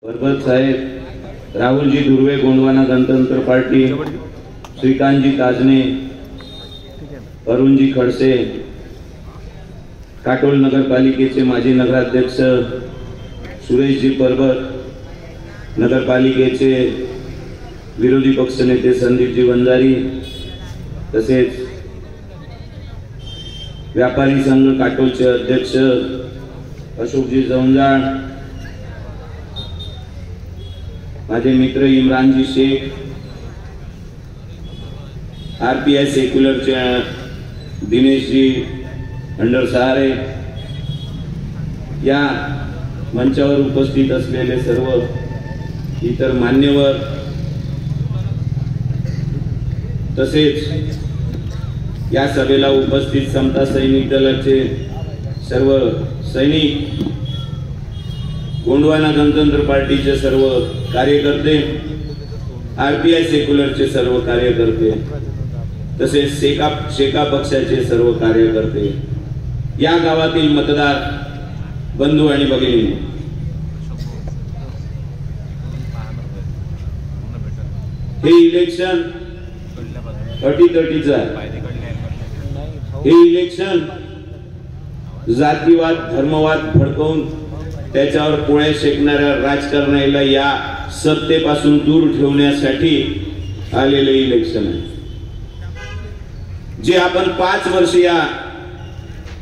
परबत साहेब, राहुलजी दुर्वे गोंडवाना गणतंत्र पार्टी, श्रीकांतजी ताजने, अरुणजी खडसे, काटोल नगरपालिकेचे माजी नगराध्यक्ष सुरेशजी परबत, नगरपालिकेचे विरोधी पक्षनेते संदीपजी वंजारी, तसेच व्यापारी संघ काटोलचे अध्यक्ष अशोकजी जवंजाळ, माझे मित्र इम्रानजी शेख, आरपीआय सेक्युलरचे दिनेशजी अंडरसहारे, या मंचावर उपस्थित असलेले सर्व इतर मान्यवर, तसेच या सभेला उपस्थित समता सैनिक दलाचे सर्व सैनिक, गोंडवाना गणतंत्र पार्टीचे सर्व कार्यकर्ते, आरपीआय सेक्युलरचे सर्व कार्यकर्ते, तसेच शेका पक्षाचे सर्व कार्यकर्ते, या गावातील मतदार बंधू आणि भगिनी, हे इलेक्शन अटीतटीचं आहे. हे इलेक्शन जातीवाद धर्मवाद भडकवून त्याच्यावर पोळ्या शेकणाऱ्या राजकारणाला या सत्तेपासून दूर ठेवण्यासाठी आलेले इलेक्शन आहे. जे आपण 5 वर्ष या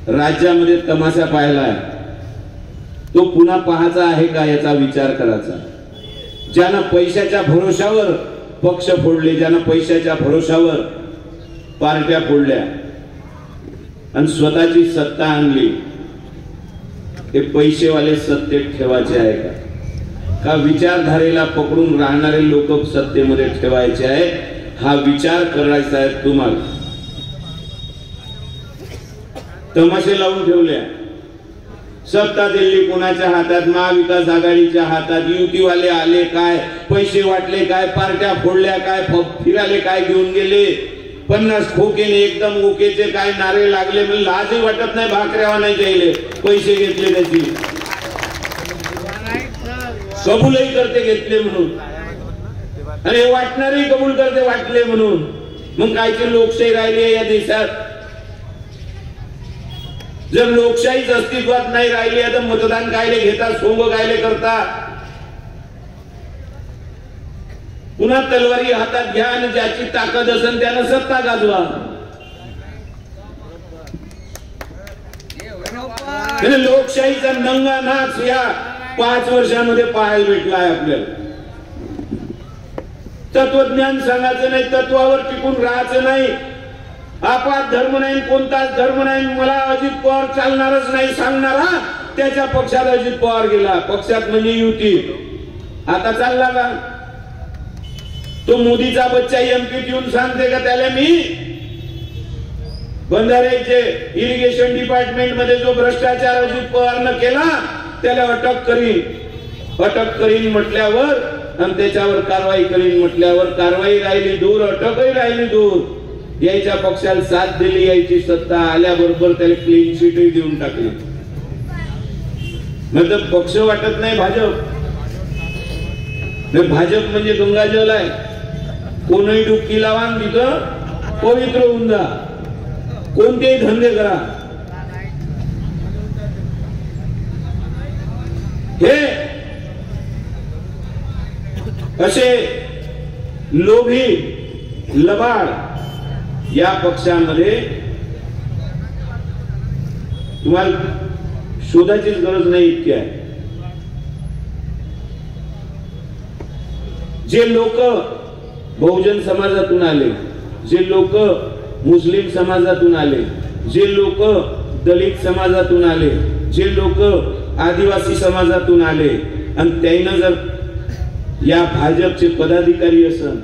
राज्यामध्ये तमाशा पाहिला आहे तो पुन्हा पाहायचा आहे का याचा विचार करायचा. ज्यानं पैशाच्या भरोशावर पक्ष फोडले, ज्यानं पैशाच्या भरोशावर पार्ट्या फोडल्या आणि स्वतःची सत्ता आणली, ते पैसेवाले सत्तेत ठेवायचे आहे का विचारधारेला पकडून राहणारे लोक सत्तेमध्ये ठेवायचे आहे, हा विचार करायचा आहे तुम्हाला. तमाशे लावून ठेवल्या. सत्ता दिल्ली कोणाच्या हातात, महाविकास आघाडीच्या हातात. युतीवाले आले काय, पैसे वाटले काय, पार्ट्या फोडल्या काय, फिराले काय, घेऊन गेले 50 खोकेने एकदम ओकेचे काय नारे लागले. म्हणजे लाजही वाटत नाही भाकऱ्यावा नाही जायले. पैसे घेतले त्याची, कबूलही करते घेतले म्हणून, आणि हे वाटणारही कबूल करते वाटले म्हणून. मग कायची लोकशाही राहिली या देशात? जर लोकशाहीच अस्तित्वात नाही राहिली तर मतदान कायले घेता, सोंग कायले करता? पुन्हा तलवारी हातात घ्या आणि ज्याची ताकद असेल त्यानं सत्ता गाजवा. लोकशाहीचा नंगा नाच या 5 वर्षांमध्ये पाहायला भेटला आहे आपल्याला. तत्वज्ञान सांगायचं नाही, तत्वावर टिकून राहायचं नाही. आपात धर्म नाही, कोणताच धर्म नाही, मला अजित पवार चालणारच नाही सांगणारा त्याच्या पक्षात अजित पवार गेला. पक्षात म्हणजे युती. आता चालला का? तो मोदीचा बच्चा एमपीत येऊन सांगते का त्याला मी बंधाऱ्याचे इरिगेशन डिपार्टमेंट मध्ये जो भ्रष्टाचार अजित पवारनं केला त्याला अटक करीन म्हटल्यावर आणि त्याच्यावर कारवाई करीन म्हटल्यावर कारवाई राहिली दूर, अटकही राहिली दूर. यायच्या पक्षाला साथ दिली, यायची सत्ता आल्याबरोबर त्याला क्लीन शीटही देऊन टाकली. मतलब पक्ष वाटत नाही भाजप. भाजप म्हणजे गंगाजल आहे. कोणही डुबकी लावा तिथं पवित्र होऊन जा. कोणतेही धंदे करा. हे असे लोभी लबाड या पक्षामध्ये तुम्हाला शोधाचीच गरज नाही इतकी आहे. जे लोक बहुजन समाजातून आले, जे लोक मुस्लिम समाजातून आले, जे लोक दलित समाजातून आले, जे लोक आदिवासी समाजातून आले आणि त्यानं जर या भाजपचे पदाधिकारी असेल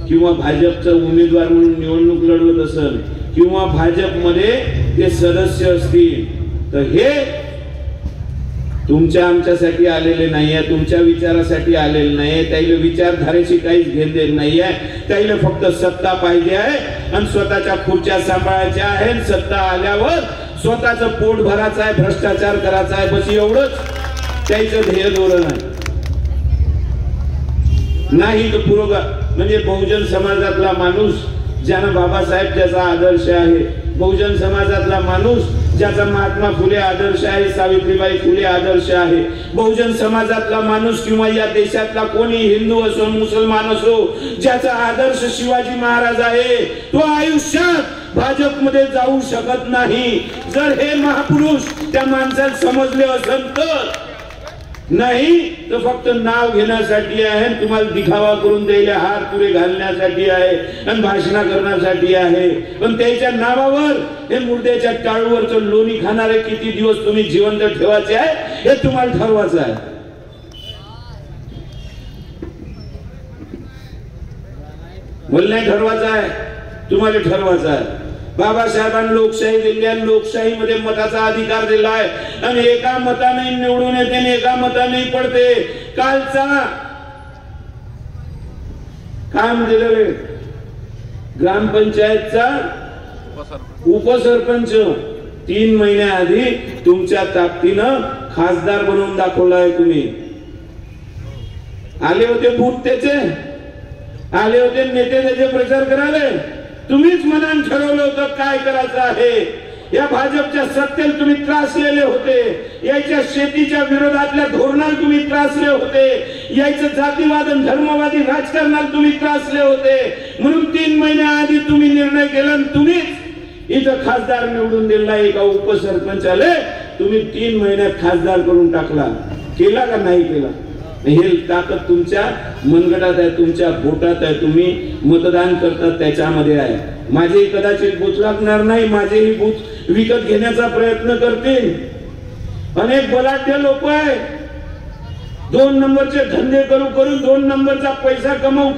किंवा भाजपचा उमेदवार म्हणून निवडणूक लढवत असेल किंवा भाजपमध्ये ते सदस्य असतील तर हे तुमच्या आमच्यासाठी आलेले नाहीये, तुमच्या विचारासाठी आलेले नाहीये. त्याला विचारधारेची काहीच घेण देण नाहीये. त्याला फक्त सत्ता पाहिजे आहे आणि स्वतःच्या खुर्च्या सांभाळायच्या आहेत. सत्ता आल्यावर स्वतःचं पोट भरायचं आहे, भ्रष्टाचार करायचा आहे, बस एवढंच त्याचं ध्येय धोरण आहे. नाही तो म्हणजे बहुजन समाजातला माणूस ज्यानं बाबासाहेब ज्याचा आदर्श आहे, बहुजन समाजातला माणूस ज्याचा महात्मा फुले आदर्श आहे, सावित्रीबाई फुले आदर्श आहे, बहुजन समाजातला माणूस किंवा या देशातला कोणी हिंदू असो मुसलमान असो ज्याचा आदर्श शिवाजी महाराज आहे, तो आयुष्यात भाजपमध्ये जाऊ शकत नाही. जर हे महापुरुष त्या माणसाला समजले असेल तर, नाही तर फक्त नाव घेण्यासाठी आहे, तुम्हाला दिखावा करून द्यायला हार तुरे घालण्यासाठी आहे आणि भाषण करण्यासाठी आहे. पण त्याच्या नावावर हे मुर्द्याच्या टाळूवरचं लोणी खाणारे किती दिवस तुम्ही जिवंत ठेवायचे आहे हे तुम्हाला ठरवायचं आहे. मला नाही ठरवायचं आहे, तुम्हाला ठरवायचं आहे. बाबासाहेबांनी लोकशाही दिली आहे, लोकशाहीमध्ये मताचा अधिकार दिलाय आणि एका मताने निवडून येते आणि एका मताने पडते. कालचा काम दिलेले ग्रामपंचायतचा उपसरपंच 3 महिन्याआधी तुमच्या ताकदीनं खासदार बनवून दाखवलाय. तुम्ही आले होते बूथ त्याचे, आले होते नेते त्याचे प्रचार करायला. तुम्हीच मनान ठरवलं होतं काय करायचं आहे. या भाजपच्या सत्तेला तुम्ही त्रासलेले होते, याच्या शेतीच्या विरोधातल्या धोरणाला तुम्ही त्रासले होते, याचं जातीवाद आणि धर्मवादी राजकारणाला तुम्ही त्रासले होते. म्हणून 3 महिन्याआधी तुम्ही निर्णय केला आणि तुम्हीच इथं खासदार निवडून दिला. एका उपसरपंचाला तुम्ही 3 महिन्यात खासदार करून टाकला. केला का नाही केला? हे ताकद तुमच्या मनगटात आहे, तुमच्या बोटात आहे. तुम्ही मतदान करतात त्याच्यामध्ये आहे. माझे कदाचित बूथ लागणार नाही, माझेही बूथ विकत घेण्याचा प्रयत्न करतील. अनेक बलाढ्य लोक आहे, 2 नंबरचे धंदे करून 2 नंबरचा पैसा कमवू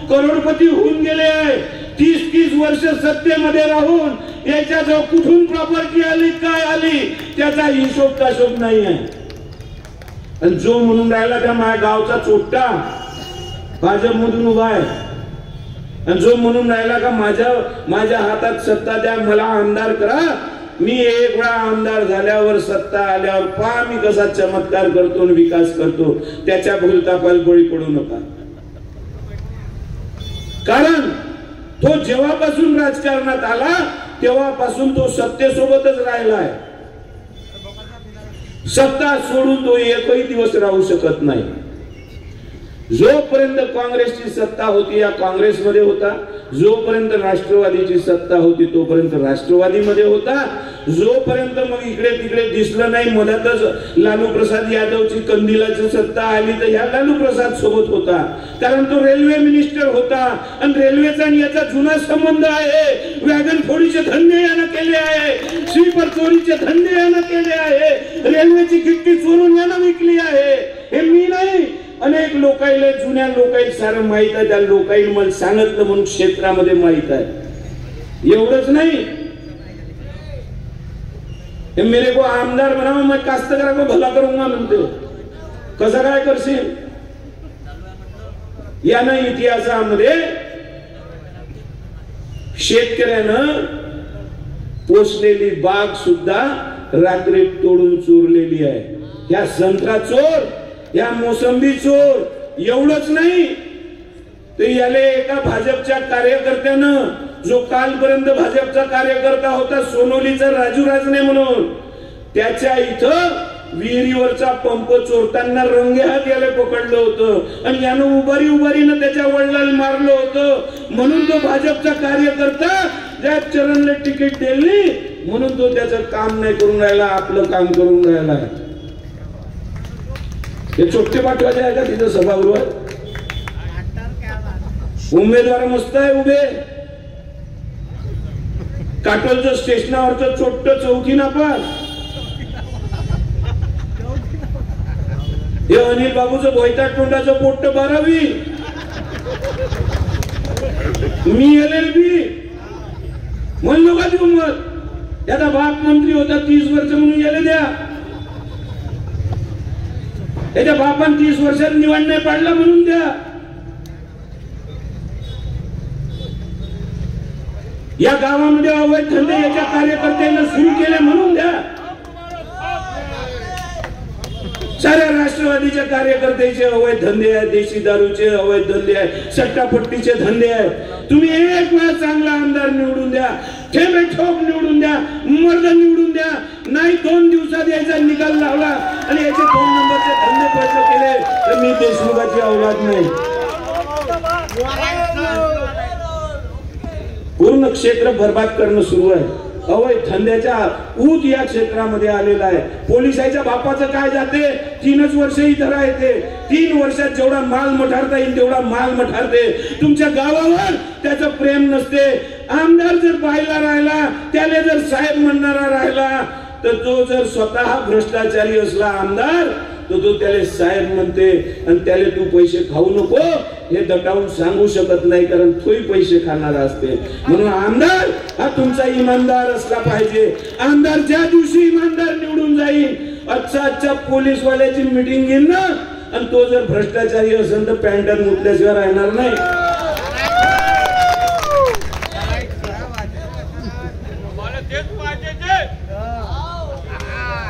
करोडपती होऊन गेले आहे. 30-30 वर्ष सत्तेमध्ये राहून याच्याजवळ कुठून प्रॉपर्टी आली काय आली त्याचा हिशोब ताशोब नाही आहे. आणि जो म्हणून राहिला त्या माझ्या गावचा चोट्टा भाजप मधून उभा आहे, आणि जो म्हणून राहिला का माझ्या हातात सत्ता द्या, मला आमदार करा, मी एक वेळा आमदार झाल्यावर सत्ता आल्यावर पहा मी कसा चमत्कार करतो आणि विकास करतो, त्याच्या भूलतापाला बळी पडू नका. कारण तो जेव्हापासून राजकारणात आला तेव्हापासून तो सत्तेसोबतच राहिला आहे. सत्ता सोडून तो एकही दिवस राहू शकत नाही. जोपर्यंत काँग्रेसची सत्ता होती या काँग्रेसमध्ये होता, जोपर्यंत राष्ट्रवादीची सत्ता होती तोपर्यंत राष्ट्रवादीमध्ये होता, जोपर्यंत मग इकडे तिकडे दिसलं नाही मधातच लालू प्रसाद यादवची कंदिलाची सत्ता आली तर ह्या लालू प्रसाद सोबत होता. कारण तो रेल्वे मिनिस्टर होता आणि रेल्वेचा आणि याचा जुना संबंध आहे. वॅगन फोडीचे धंदे यानं केले आहे, स्लीपर चोरीचे धंदे यानं केले आहे, रेल्वेची गिट्टी चोरून यानं विकली आहे. हे मी नाही, अनेक लोकांना जुन्या लोकांना सारं माहित आहे. त्या लोकांनी मला सांगितलं म्हणून क्षेत्रामध्ये माहित आहे. एवढंच नाही, मेरे को आमदार बनाओ मैं कास्तकार को भला करूंगा म्हणते. कसं काय करशील? यानं इतिहासामध्ये शेतकऱ्यानं पोसलेली बाग सुद्धा रात्री तोडून चोरलेली आहे. या संत्रा चोर, या मोसंबी चोर. एवढंच नाही तर याले एका भाजपच्या कार्यकर्त्यानं, जो कालपर्यंत भाजपचा कार्यकर्ता होता सोनोलीचा राजू राजने म्हणून, त्याच्या इथं विहिरीवरचा पंप चोरताना रंगेहात याला पकडलं होतं आणि यानं उभारीनं त्याच्या वडिलांना मारलं होतं. म्हणून तो भाजपचा कार्यकर्ता ज्या चरणला तिकीट दिली म्हणून तो त्याचं काम नाही करून राहिला, आपलं काम करून राहिला. हे चोट्टे पाठवायचे आहे का तिथं सभागृहात? उमेदवार मस्त आहे उभे. काटोलचं स्टेशनावरचं चोट्ट 4थी नापास. हे अनिल बाबूचं भोयताट तोंडाचं पोट्ट 12वी. मी LLB म्हणलो का देऊ मत? त्याचा बाप मंत्री होता 30 वर्ष म्हणून याला द्या. त्याच्या बापान 30 वर्षात निवड नाही पाडला म्हणून द्या. या गावामध्ये अवैध धंदे याच्या कार्यकर्त्यांना सुरू केले म्हणून द्या. साऱ्या राष्ट्रवादीच्या कार्यकर्त्याचे अवैध धंदे आहेत, देशी दारूचे अवैध धंदे आहेत, सट्टापट्टीचे धंदे आहेत। तुम्ही एक वेळा चांगला आमदार निवडून द्या, ठेबे ठोक निवडून द्या, मर्द निवडून द्या, नाही 2 दिवसात याचा निकाल लावला आणि याचे 2 नंबरचे धंदे पैसे केले तर मी देशमुखाची औलाद नाही। पूर्ण क्षेत्र बर्बाद करणं सुरू आहे। अवैध धंद्याच्या ऊत या क्षेत्रामध्ये आलेला आहे। पोलिसाच्या बापाचं काय जाते, 3च वर्ष इथं राहते, 3 वर्षात जेवढा माल मठारता येईल तेवढा माल मठारते। तुमच्या गावावर त्याचं प्रेम नसते। आमदार जर पाहिला राहिला, त्याला जर साहेब म्हणणारा राहिला, तर तो जर स्वतः भ्रष्टाचारी असला आमदार तर तो त्याला साहेब म्हणते आणि त्याला तू पैसे खाऊ नको हे दटावून सांगू शकत नाही, कारण तोही पैसे खाणारा असते। म्हणून आमदार हा तुमचा इमानदार असला पाहिजे। आमदार ज्या दिवशी इमानदार निवडून जाईल, अच्छा पोलीसवाल्याची मीटिंग घेईल ना, आणि तो जर भ्रष्टाचारी असेल तर पॅन्टर मुतल्याशिवाय राहणार नाही।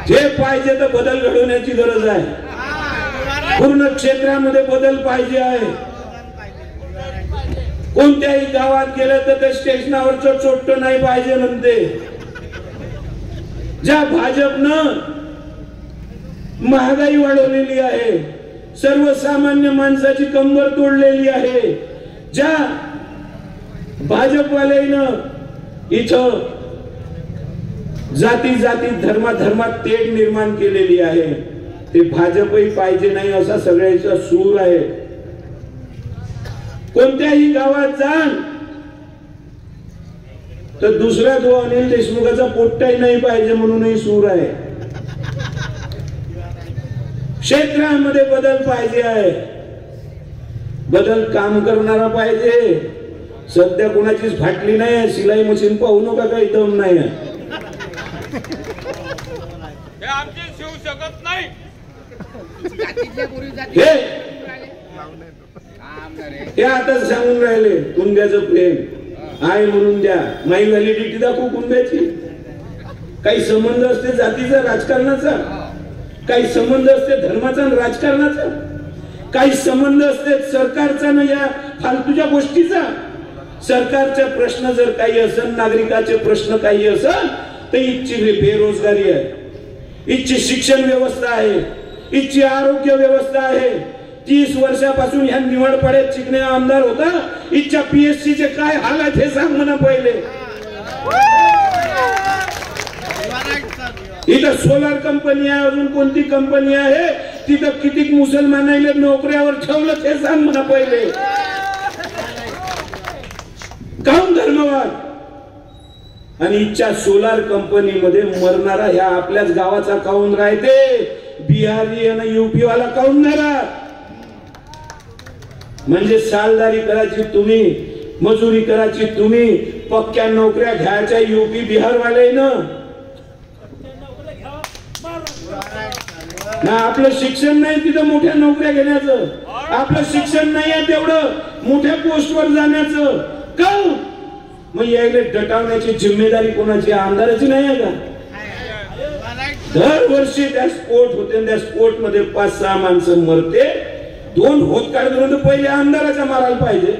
जे पाहिजे तर बदल घडवण्याची गरज आहे। पूर्ण क्षेत्रामध्ये बदल पाहिजे आहे। कोणत्याही गावात गेलं तर ते स्टेशनावरचं चोट्ट नाही पाहिजे म्हणते। ज्या भाजपनं महागाई वाढवलेली आहे, सर्वसामान्य माणसाची कंबर तोडलेली आहे, ज्या भाजपवाल्यानं इथं जाती धर्मात तेढ निर्माण केलेली आहे, ते भाजपही पाहिजे नाही असा सगळ्याचा सूर आहे। कोणत्याही गावात जाण तर दुसरा जो अनिल देशमुखाचा पोट्टाही नाही पाहिजे म्हणूनही सूर आहे। क्षेत्रामध्ये बदल पाहिजे आहे, बदल काम करणारा पाहिजे। सध्या कोणाचीच फाटली नाही, सिलाई मशीन पाहू नका, काही दम नाही आहे। आमची शिवू शकत नाही। हे आता सांगून राहिले कुंब्याचं प्रेम आहे म्हणून द्या, माई व्हॅलिडिटी दाखवू कुंब्याची। काही संबंध असते जातीचा राजकारणाचा, काही संबंध असते धर्माचा राजकारणाचा, काही संबंध असते सरकारचा ना या फालतूच्या गोष्टीचा। सरकारचे प्रश्न जर काही असेल, नागरिकाचे प्रश्न काही असेल तर इथची बेरोजगारी आहे, इथची शिक्षण व्यवस्था आहे, इथची आरोग्य व्यवस्था आहे। 30 वर्षापासून ह्या निवडपाड्यात चिकण्या आमदार होता, इथच्या PSC चे काय हाल आहेत हे सांग म्हणा पहिले। इथं सोलार कंपनी आहे, अजून कोणती कंपनी आहे, तिथं किती मुसलमानांना नोकऱ्यावर ठेवलं ते सांग म्हणा पहिले। काऊन धर्मवाद? आणि इच्छा सोलार कंपनीमध्ये मरणारा ह्या आपल्याच गावाचा काऊन राहते, बिहारी आणि UP वाला काऊन नाही राहत? म्हणजे सालदारी करायची तुम्ही, मजुरी करायची तुम्ही, पक्क्या नोकऱ्या घ्यायच्या UP बिहार वाले ना। आपलं शिक्षण नाही तिथं मोठ्या नोकऱ्या घेण्याचं, आपलं शिक्षण नाही आहे तेवढं मोठ्या पोस्टवर जाण्याचं। काऊन? मग यायला डटावण्याची जिम्मेदारी कोणाची? आमदाराची नाही आहे का? दरवर्षी त्या स्फोट होते, त्या स्फोट मध्ये 5-6 माणसं मरते। 2 होत काढून पहिले आमदाराच्या मारायला पाहिजे।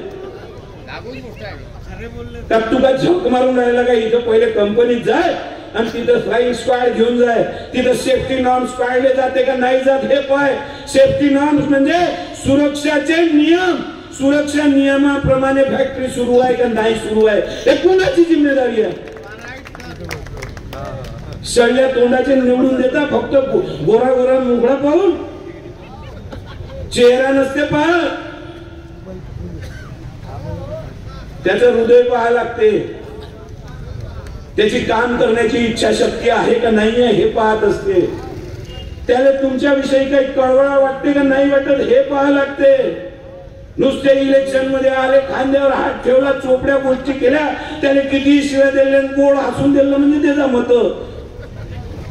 तर तुला झक मारून राहिला का? इथं पहिले कंपनीत जाय आणि तिथं फ्लाइंग स्क्वॉड घेऊन जाय, तिथं सेफ्टी नॉर्म्स पाळले जाते का नाही जात हे पाय। सेफ्टी नॉर्म्स म्हणजे सुरक्षाचे नियम, सुरक्षा नियमाप्रमाणे फॅक्टरी सुरू आहे का नाही सुरू आहे हे कोणाची जिम्मेदारी आहे? सगळ्या तोंडाचे निवडून देता, फक्त गोरा मुगडा पाहून, चेहरा नसते पाहत, त्याचं हृदय पाहायला लागते, त्याची काम करण्याची इच्छा शक्ती आहे का नाही आहे हे पाहत असते, त्याला तुमच्याविषयी काही कळवळा वाटते का नाही वाटत हे पाहायला लागते। नुसते इलेक्शन मध्ये आले, खांद्यावर हात ठेवला, चोपड्या गोष्टी केल्या, त्याने किती शिव्या दिल्या, गोड हसून दिलं म्हणजे त्याचा मत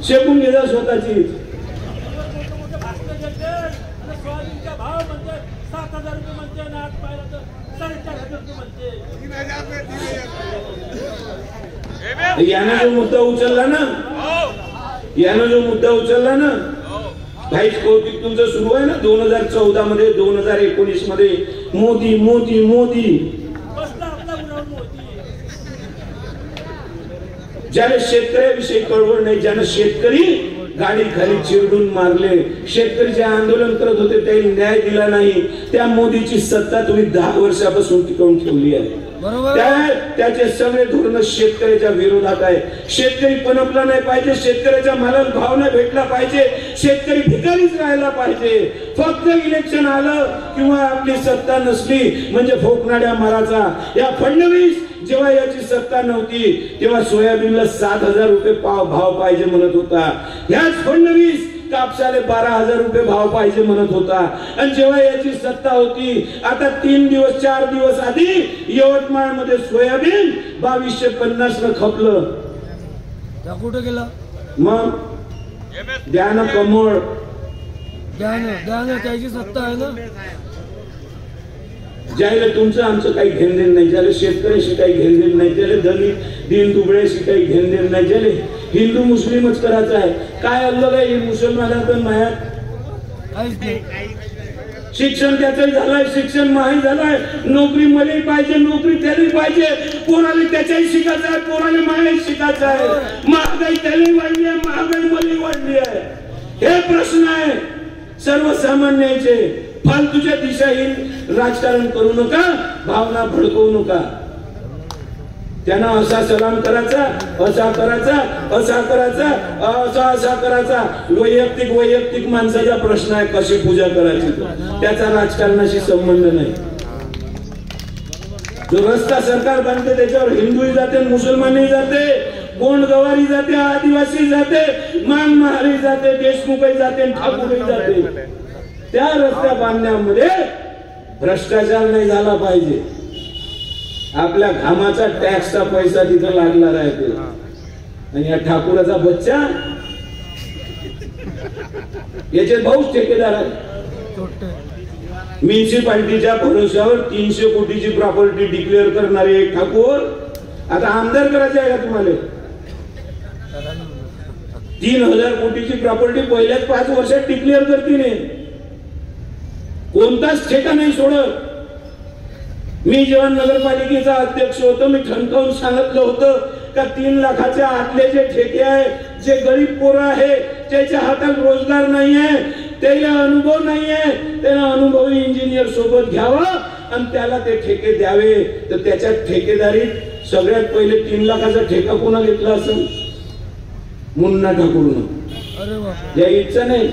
शेकून घेता स्वतःची। यानं जो मुद्दा उचलला ना, काहीच कौतिक तुमचं सुरू आहे ना 2014 मध्ये 2019 मध्ये मोदी मोदी मोदी. ज्याने शेतकऱ्याविषयी कळवळ नाही, ज्याने शेतकरी गाडी खाली चिरडून मारले, शेतकरी जे आंदोलन करत होते त्यांनी न्याय दिला नाही, त्या मोदीची सत्ता तुम्ही 10 वर्षापासून टिकवून ठेवली आहे. त्याचे सगळे धोरण शेतकऱ्याच्या विरोधात आहे. शेतकरी पनपला नाही पाहिजे, शेतकऱ्याच्या मालाला भाव नाही भेटला पाहिजे, शेतकरी भिकारीच राहायला पाहिजे. फक्त इलेक्शन आलं किंवा आपली सत्ता नसली म्हणजे फोकनाड्या मारायचा. या फडणवीस जेव्हा याची सत्ता नव्हती तेव्हा सोयाबीनला 7,000 रुपये भाव पाहिजे म्हणत होता. ह्याच फडणवीस कापसाले 12,000 रुपये भाव पाहिजे म्हणत होता. आणि जेव्हा याची सत्ता होती, आता 3 दिवस 4 दिवस आधी यवतमाळ मध्ये सोयाबीन 2250 न खपलं. कुठं गेला मग द्यानं कमळ द्यानं त्याची सत्ता आहे ना. ज्याला तुमचं आमचं काही घेणदेण नाही, ज्याला शेतकऱ्याशी काही घेणदेण नाही, ज्याला दलित दीन दुबळ्याशी काही घेणदेण नाही, ज्याला हिंदू मुस्लिमच करायचं आहे. काय अलग आहे मुसलमानात मायात. शिक्षण त्याचंही झालंय, शिक्षण माही झालंय, नोकरी मलाही पाहिजे, नोकरी त्यालाही पाहिजे, पोराला त्याच्याही शिकायचं आहे, पोराला मायाही शिकायचं आहे. महागाई त्यालाही वाढली आहे, महागाई मलाही वाढली आहे. हे प्रश्न आहे सर्वसामान्यांचे. फालतूच्या दिशाहीन राजकारण करू नका, भावना भडकवू नका. त्यांना असा सलाम करायचा, असा करायचा, असा करायचा, असा करायचा. वैयक्तिक माणसाचा प्रश्न आहे कशी पूजा करायची, त्याचा राजकारणाशी संबंध नाही. जो रस्ता सरकार बांधते त्याच्यावर हिंदूही जाते, मुसलमानही जाते, कोण गवारी जाते, आदिवासी जाते, मान महारी जाते, देशमुखही जाते, ठाकूरही जाते. त्या रस्त्या बांधण्यामध्ये भ्रष्टाचार नाही झाला पाहिजे. आपल्या घामाचा टॅक्सचा पैसा तिथं लागणार आहे ते. आणि या ठाकूराचा बच्चा याचे भाऊच ठेकेदार आहे. म्युन्सिपाल्टीच्या भरोश्यावर 300 कोटीची प्रॉपर्टी डिक्लेअर करणारे एक ठाकूर आता आमदार करायचे आहे का तुम्हाला? 3000 कोटीची प्रॉपर्टी पहिल्याच 5 वर्षात डिक्लेअर करतील. कोणताच ठेका नाही सोडत. मी जेव्हा नगरपालिकेचा अध्यक्ष होतो, मी ठणकावून सांगितलं होतं का 3 लाखाच्या आतले जे ठेके आहे, जे गरीब पोरं आहे, त्याच्या हातात रोजगार नाही आहे, त्याला अनुभव नाही आहे, त्याला अनुभवी इंजिनियर सोबत घ्यावं आणि त्याला ते ठेके द्यावे. तर त्याच्या ठेकेदारीत सगळ्यात पहिले 3 लाखाचा ठेका कोणा घेतला असेल? मुन्ना ठाकूरनं. या इच्छा नाही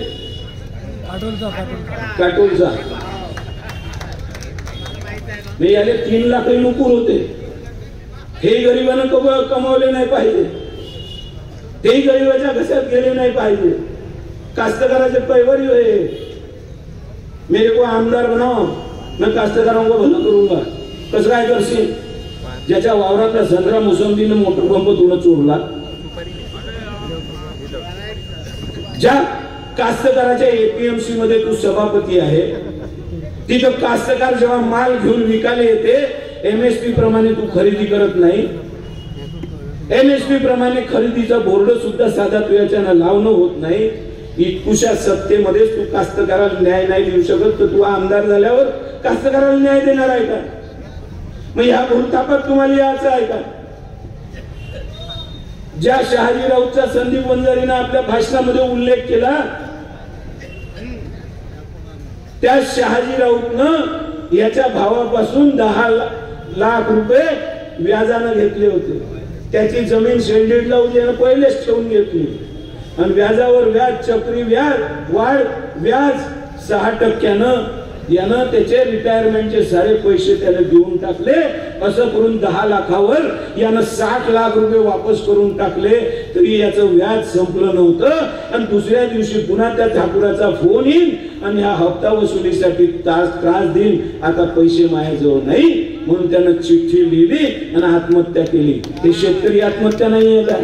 काटोलचा. मी याले 3 लाख नुकूर होते. हे गरिबांना कमावले नाही पाहिजे, तेही गरिबाच्या घशात गेले नाही पाहिजे. कास्तकाराचे पैवरी होय. मेरे को आमदार बनाओ, मैं कास्तकारों को भला करूंगा. कसं काय करशील? ज्याच्या वावरातला संत्रा मोसंबीने मोटर पंप तुला चोरला, ज्या कास्तकाराच्या एपीएमसी मध्ये तू सभापती आहे, तिथं कास्तकार जेव्हा माल घेऊन विकायला येते, एमएसपी प्रमाणे तू खरेदी करत नाही. एमएसपी प्रमाणे खरेदीचा बोर्ड सुद्धा साधा तुझ्याच्या लावणं होत नाही. इतकुशा सत्तेमध्ये तू कास्तकाराला न्याय नाही देऊ शकत, तर तू आमदार झाल्यावर कास्तकाराला न्याय देणार आहे का? मग ह्या भूलथापात तुम्हाला यायचं आहे का? ज्या शहाजी राऊतचा संदीप वंजारीनं आपल्या भाषणामध्ये उल्लेख केला, त्या शहाजी राऊतनं याच्या भावापासून 10 लाख रुपये व्याजानं घेतले होते. त्याची जमीन शेल्डेडला होती, यानं पहिलेच ठेवून घेतली. आणि व्याजावर व्याज, चक्री व्याज, वाढ व्याज 6% यानं त्याचे रिटायरमेंटचे सारे पैसे त्याला देऊन टाकले. असं करून 10 लाखावर यानं 60 लाख रुपये वापस करून टाकले. तरी याचं व्याज संपलं नव्हतं. आणि दुसऱ्या दिवशी पुन्हा त्या ठाकूराचा फोन येईल आणि ह्या हप्ता वसुलीसाठी त्रास देईल. आता पैसे माझ्याजवळ नाही म्हणून त्यानं चिठ्ठी लिहिली आणि आत्महत्या केली. हे शेतकरी आत्महत्या नाही आहे का?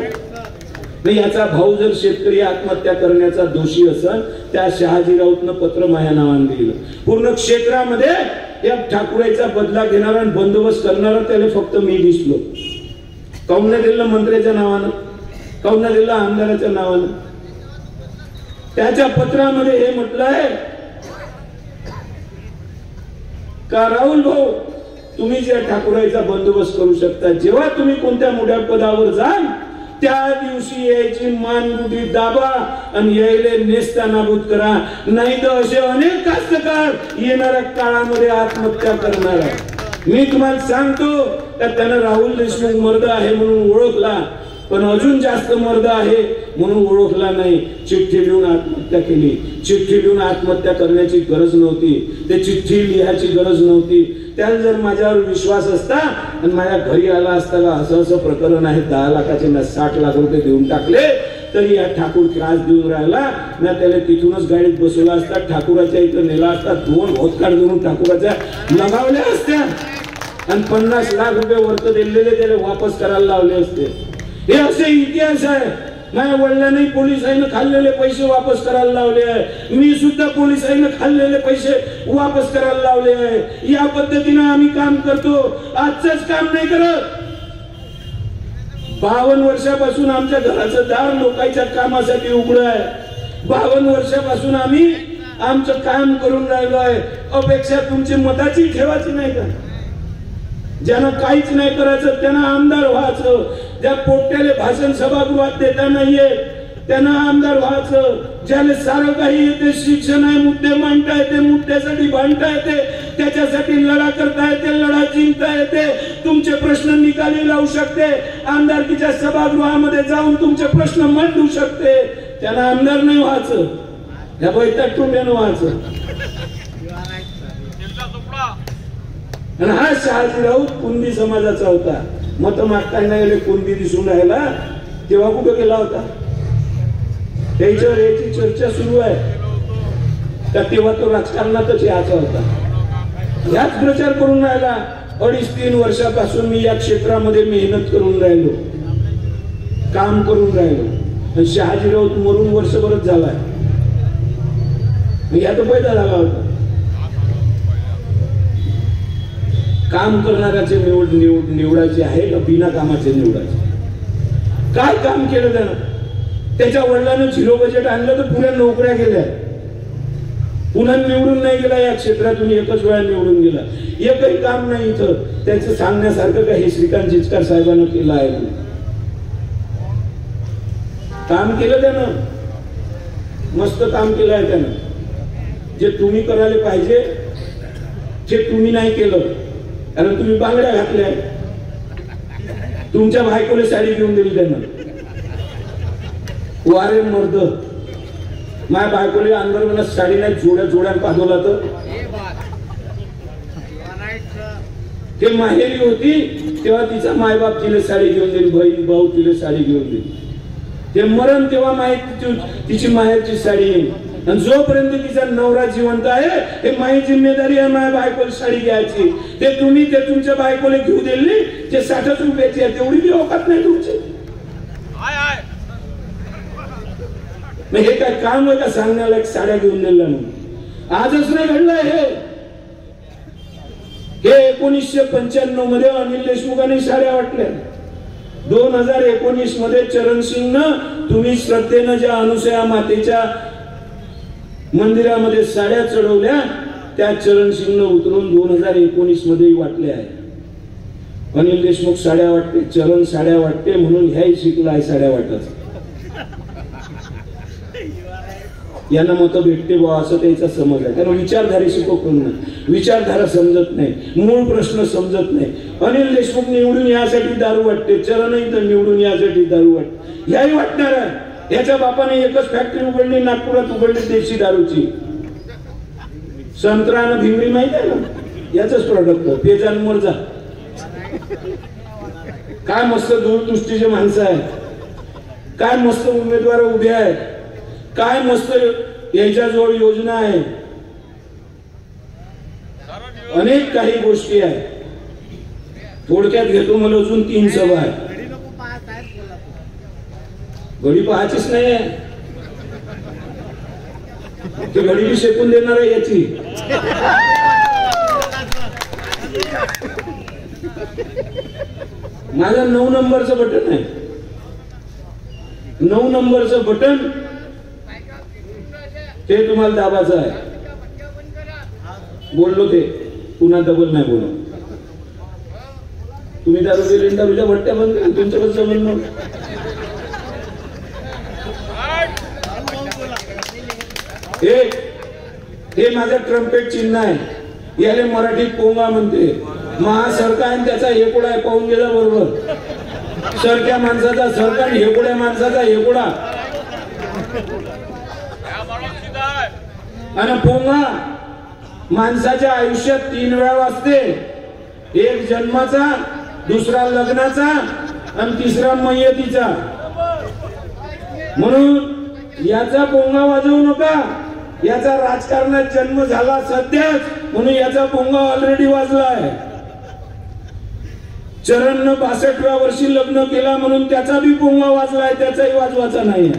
याचा भाऊ जर शेतकरी आत्महत्या करण्याचा दोषी असेल, त्या शहाजी राऊतनं पत्र माझ्या नावाने दिलं. पूर्ण क्षेत्रामध्ये या ठाकूराचा बदला घेणारा आणि बंदोबस्त करणारा त्याला फक्त मी दिसलो. काऊन दिलं मंत्र्याच्या नावानं, काऊन दिलं आमदाराच्या नावानं? त्याच्या पत्रामध्ये हे म्हटलंय का राहुल भाऊ, तुम्ही ज्या ठाकूराईचा बंदोबस्त करू शकता, जेव्हा तुम्ही कोणत्या मोठ्या पदावर जाल त्या दिवशी यायची मानगुटी दाबा आणि यायले नेस्ता नाबूद करा, नाही तर असे अनेक कास्तकार येणाऱ्या काळामध्ये आत्महत्या करणार आहे। मी तुम्हाला सांगतो का त्यानं राहुल देशमुख मर्द आहे म्हणून ओळखला, पण अजून जास्त मर्द आहे म्हणून ओळखला नाही। चिठ्ठी लिहून आत्महत्या केली। चिठ्ठी लिहून आत्महत्या करण्याची गरज नव्हती, ते चिठ्ठी लिहायची गरज नव्हती। त्याला जर माझ्यावर विश्वास असता आणि माझ्या घरी आला असता का असं असं प्रकरण आहे, 10 लाखाचे ना 60 लाख रुपये देऊन टाकले, तरी या ठाकूर त्रास देऊन राहिला ना, त्याला तिथूनच गाडीत बसवला असता, ठाकूराच्या इथं नेला असता, 2 भोतकाड देऊन ठाकूराच्या लगावल्या असत्या आणि 50 लाख रुपये वर्त दिलेले त्याला वापस करायला लावले असते। हे असे इतिहास आहे। माझ्या वडिलांनी पोलिसांनी खाल्लेले पैसे वापस करायला लावले आहे, मी सुद्धा पोलिसांनी खाल्लेले पैसे वापस करायला लावले आहे। या पद्धतीने आम्ही काम करतो, आजच काम नाही करत। 52 वर्षापासून आमच्या घराचं दार लोकांच्या कामासाठी उघडं आहे। 52 वर्षापासून आम्ही आमचं काम करून राहिलो आहे। अपेक्षा तुमची मताची ठेवायची नाही का? ज्यांना काहीच नाही करायचं त्यांना आमदार व्हायचं, ज्या पोट्याले भाषण सभागृहात देता नाहीये त्यांना आमदार व्हायचं, ज्याला सारं काही येते, शिक्षण आहे, मुद्दे मांडता येते, मुद्द्यासाठी भांडता येते, त्याच्यासाठी लढा करता येते, लढा जिंकता येते, तुमचे प्रश्न निकाली लावू शकते, आमदारकीच्या सभागृहामध्ये जाऊन तुमचे प्रश्न मांडू शकते, त्यांना आमदार नाही व्हायचं, ह्या बैठक टोंड्यानं व्हायचं। आणि हा शहाजी राऊत कुणबी समाजाचा होता। मत मागताना गेले कुणबी दिसून राहिला तेव्हा कुठं गेला होता? त्याच्यावर याची चर्चा सुरू आहे का तेव्हा तो राजकारणातच याचा होता? याच प्रचार करून राहिला। 2.5-3 वर्षापासून मी या क्षेत्रामध्ये मेहनत करून राहिलो, काम करून राहिलो। शहाजी राऊत मरून वर्षभरच झालाय, यात पैदा झाला होता। काम करणाऱ्याचे निवडायचे आहे का बिना कामाचे निवडायचे? काय काम केलं त्यानं? त्याच्या वडिलांनी 0 बजेट आणलं तर पुऱ्या नोकऱ्या केल्या, पुन्हा निवडून नाही गेला या क्षेत्रातून, एकच वेळा निवडून गेला, एकही काम नाही इथं त्याचं सांगण्यासारखं का हे श्रीकांत जिचकार साहेबांना केलं आहे? काम केलं त्यानं, मस्त काम केलं आहे त्यानं। जे तुम्ही करायला पाहिजे जे तुम्ही नाही केलं, कारण तुम्ही बांगड्या घातल्या, तुमच्या बायकोला साडी घेऊन दिली त्यानं। वारे मर्द, माझ्या बायकोला अंदर साडी नाही, जोड्या पाठवला तर ते माहेरी होती तेव्हा तिचा मायबाप तिला साडी घेऊन दिली, बहीण भाऊ तिला साडी घेऊन दिली, ते मरण तेव्हा तिची माहेरची साडी येईल। आणि जोपर्यंत तिचा नवरा जिवंत आहे हे माझी जिम्मेदारी आहे, माझ्या बायकोला साडी घ्यायची। ते तुम्ही ते तुमच्या बायकोला घेऊ दिली, ते 60 रुपयाची आहे, तेवढी बी औकात नाही तुमची। हे काय काम आहे का सांगण्याला साड्या घेऊन दिल्या म्हणून? आजच नाही घडलंय हे 1995 मध्ये अनिल देशमुखांनी साड्या वाटल्या। 2019 मध्ये चरणसिंगनं तुम्ही श्रद्धेनं ज्या अनुसया मातेच्या मंदिरामध्ये साड्या चढवल्या त्या चरणसिंगनं उतरून 2019 मध्ये वाटले आहे। अनिल देशमुख साड्या वाटते, चरण साड्या वाटते म्हणून ह्याही शिकलाय साड्या वाटत। यांना मत भेटते बा असं त्याचा समज आहे, कारण विचारधारेशी कोण नाही, विचारधारा समजत नाही, मूळ प्रश्न समजत नाही। अनिल देशमुख निवडून यासाठी दारू वाटते, चरणही तर निवडून यासाठी दारू वाटते, ह्याही वाटणार आहे। याच्या बापाने एकच फॅक्टरी उघडली, नागपुरात उघडली देशी दारूची, संत्रानं भिंगरी माहित आहे ना, याच प्रॉडक्ट पेजान मर्जा। काय मस्त दूरदृष्टीचे माणसं आहे, काय मस्त उमेदवार उभे आहेत, काय मस्त याच्याजवळ योजना आहे, अनेक काही गोष्टी आहेत। थोडक्यात घेतो, मला अजून 3 सभा आहे, घडी पाहायचीच नाही आहे, ते घडी बी शेकून देणार आहे याची। माझा 9 नंबरचं बटन आहे, 9 नंबरचं बटन ते तुम्हाला दाबाचं आहे. बोललो ते पुन्हा डबल नाही बोला. तुम्ही दारू दिली, दारूच्या भट्ट्या बंद केल्या, तुमचं कसं म्हणणं? हे माझं ट्रम्पेट चिन्ह आहे. याले मराठीत पोंगा म्हणते. महासरका आणि त्याचा हेकोडा आहे, पाहून गेला बरोबर. सरक्या माणसाचा सरका आणि हेकोड्या माणसाचा हेकोडा. आणि पोंगा माणसाच्या आयुष्यात 3 वेळा वाजते. एक जन्माचा, दुसरा लग्नाचा आणि तिसरा मयतीचा. म्हणून याचा पोंगा वाजवू नका. याचा राजकारणात जन्म झाला सध्याच, म्हणून याचा पोंगा ऑलरेडी वाजलाय. चरणनं 62व्या वर्षी लग्न केला म्हणून त्याचा बी पोंगा वाजलाय, त्याचाही वाजवाचा नाही.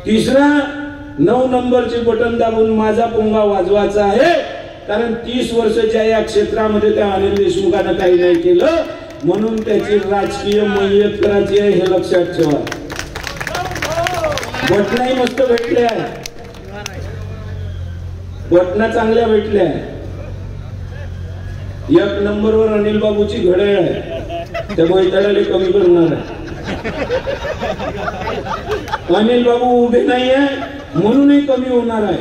तिसरा 9 नंबरचे बटन दाबून माझा पोंगा वाजवायचा आहे. कारण 30 वर्षाच्या या क्षेत्रामध्ये त्या अनिल देशमुखानं काही नाही केलं, म्हणून त्याची राजकीय मय्यत करायची आहे, हे लक्षात ठेवा. बटनाही मस्त भेटल्या, बटना चांगल्या भेटल्या. 1 नंबरवर अनिल बाबूची घड्याळ आहे, त्या बैताडाला कमी करणार आहे. अनिल बाबू उभे नाही आहे म्हणूनही कमी होणार आहे.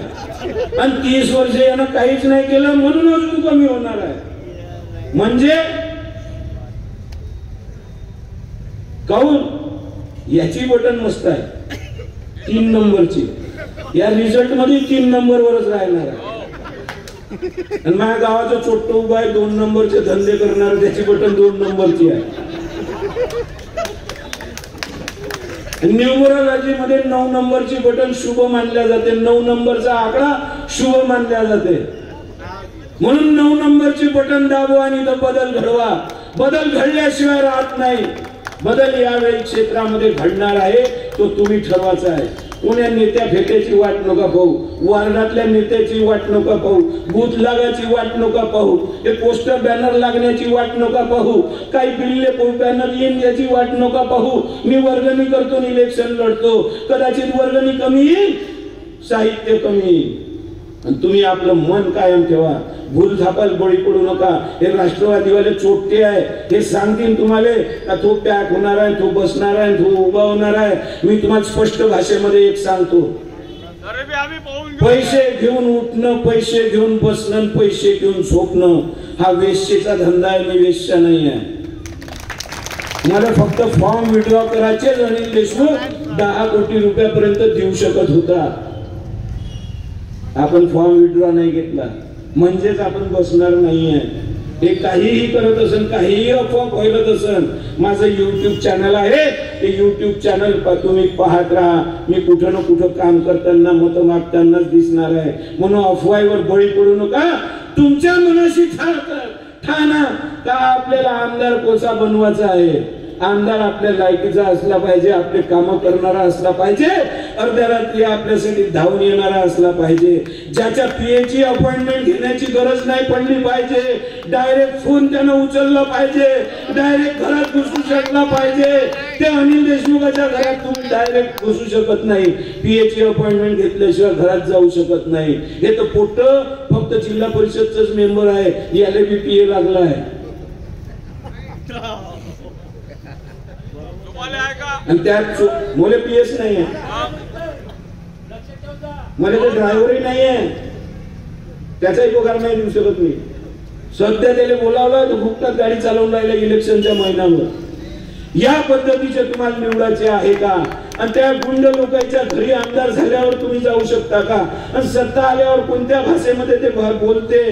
आणि 30 वर्ष यानं काहीच नाही केलं म्हणून अजून कमी होणार आहे. म्हणजे काऊन याची बटन मस्त आहे 3 नंबरची. या रिझल्ट मध्ये 3 नंबरवरच राहणार आहे. आणि माझ्या गावाचं छोटं उभा आहे 2 नंबरचे धंदे करणार, त्याची बटन 2 नंबरची आहे. न्यूमरोलॉजी मध्ये 9 नंबरची बटन शुभ मानल्या जाते. 9 नंबरचा आकडा शुभ मानल्या जाते. म्हणून 9 नंबरची बटन दाबवा आणि बदल घडवा. बदल घडल्याशिवाय राहत नाही. बदल यावेळी क्षेत्रामध्ये घडणार आहे, तो तुम्ही ठरवायचा आहे. कोण्या नेत्या फेट्याची वाट नका पाहू, वार्डातल्या नेत्याची वाट नका पाहू, बूथ लागायची वाट नका पाहू, हे पोस्टर बॅनर लागण्याची वाट नका पाहू, काही बिल्ले बॅनर येईन याची वाट नका पाहू. मी वर्गणी करतो, इलेक्शन लढतो, कदाचित वर्गणी कमी येईल, साहित्य कमी येईल. आणि तुम्ही आपलं मन कायम ठेवा. भूल झापाल बळी पडू नका. हे राष्ट्रवादीवाले चोट्टे आहे, हे सांगतील तुम्हाला का तो पॅक होणार आहे, तो बसणार आहे, तो उभा होणार आहे. मी तुम्हाला स्पष्ट भाषेमध्ये एक सांगतो, पैसे घेऊन उठणं, पैसे घेऊन बसणं, पैसे घेऊन झोपणं हा वेश्येचा धंदा आहे. मी वेश्या नाही आहे. मला फक्त फॉर्म विड्रॉ करायचे. अनिल देशमुख 10 कोटी रुपयापर्यंत देऊ शकत होता. आपण फॉर्म विड्रॉ नाही घेतला म्हणजेच आपण बसणार नाहीये. हे काहीही करत असेल, काहीही अफवा फैलत असेल, माझं युट्यूब चॅनल आहे, ते युट्यूब चॅनल तुम्ही पाहत राहा. मी कुठं ना कुठं काम करताना, मत मागतानाच दिसणार आहे. म्हणून अफवाईवर बळी पडू नका. तुमच्या मनाशी ठाणा का आपल्याला आमदार कोसा बनवायचा आहे. आमदार आपल्या लायकीचा असला पाहिजे, आपले काम करणारा असला पाहिजे, अर्ध्या रात्री आपल्यासाठी धावून येणारा असला पाहिजे, ज्याच्या पीएची अपॉइंटमेंट घेण्याची गरज नाही पडली पाहिजे, डायरेक्ट फोन त्यानं उचलला पाहिजे, डायरेक्ट घरात घुसू शकला पाहिजे. ते अनिल देशमुखाच्या घरात तुम्ही डायरेक्ट घुसू शकत नाही. पीएची अपॉइंटमेंट घेतल्याशिवाय घरात जाऊ शकत नाही. हे तर पोट फक्त जिल्हा परिषदच मेंबर आहे, याला बी पीए लागला आहे. आणि त्यात मला पीएस नाही आहे, मला तर ड्रायव्हरही नाही आहे, त्याचाही पगार नाही देऊ शकत मी. सध्या त्याला बोलावलं तर फुकटात गाडी चालवून राहिला इलेक्शनच्या महिन्यावर. या पद्धतीचे तुम्हाला निवडायचे आहे का? आणि त्या गुंड लोकांच्या घरी आमदार झाल्यावर तुम्ही जाऊ शकता का? आणि सत्ता आल्यावर कोणत्या भाषेमध्ये ते बोलते,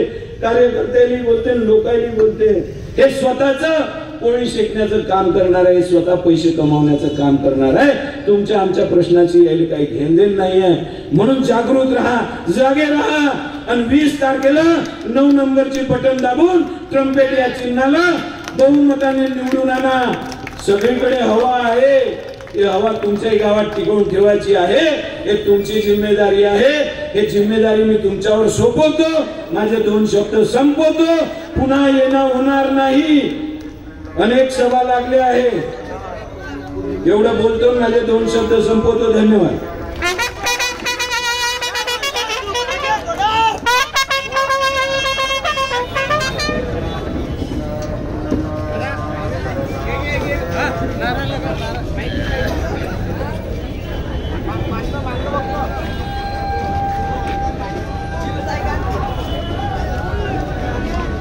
कार्यकर्त्यांनी बोलते, लोकांनी बोलते. हे स्वतःच पोळी शेकण्याचं काम करणार आहे, स्वतः पैसे कमावण्याचं काम करणार आहे. तुमच्या आमच्या प्रश्नाची यायला काही घेणदेण नाही आहे. म्हणून जागृत राहा, जागे राहा. आणि 20 तारखेला 9 नंबरची बटन दाबून ट्रम्पेट या चिन्हाला बहुमताने निवडून आणा. सगळीकडे हवा आहे, ही हवा तुमच्याही गावात टिकवून ठेवायची आहे. हे तुमची जिम्मेदारी आहे. हे जिम्मेदारी मी तुमच्यावर सोपवतो. माझे 2 शब्द संपवतो. पुन्हा येणं होणार नाही. अनेक सभा लागले आहे. एवढं बोलतो माझे 2 शब्द संपवतो. धन्यवाद.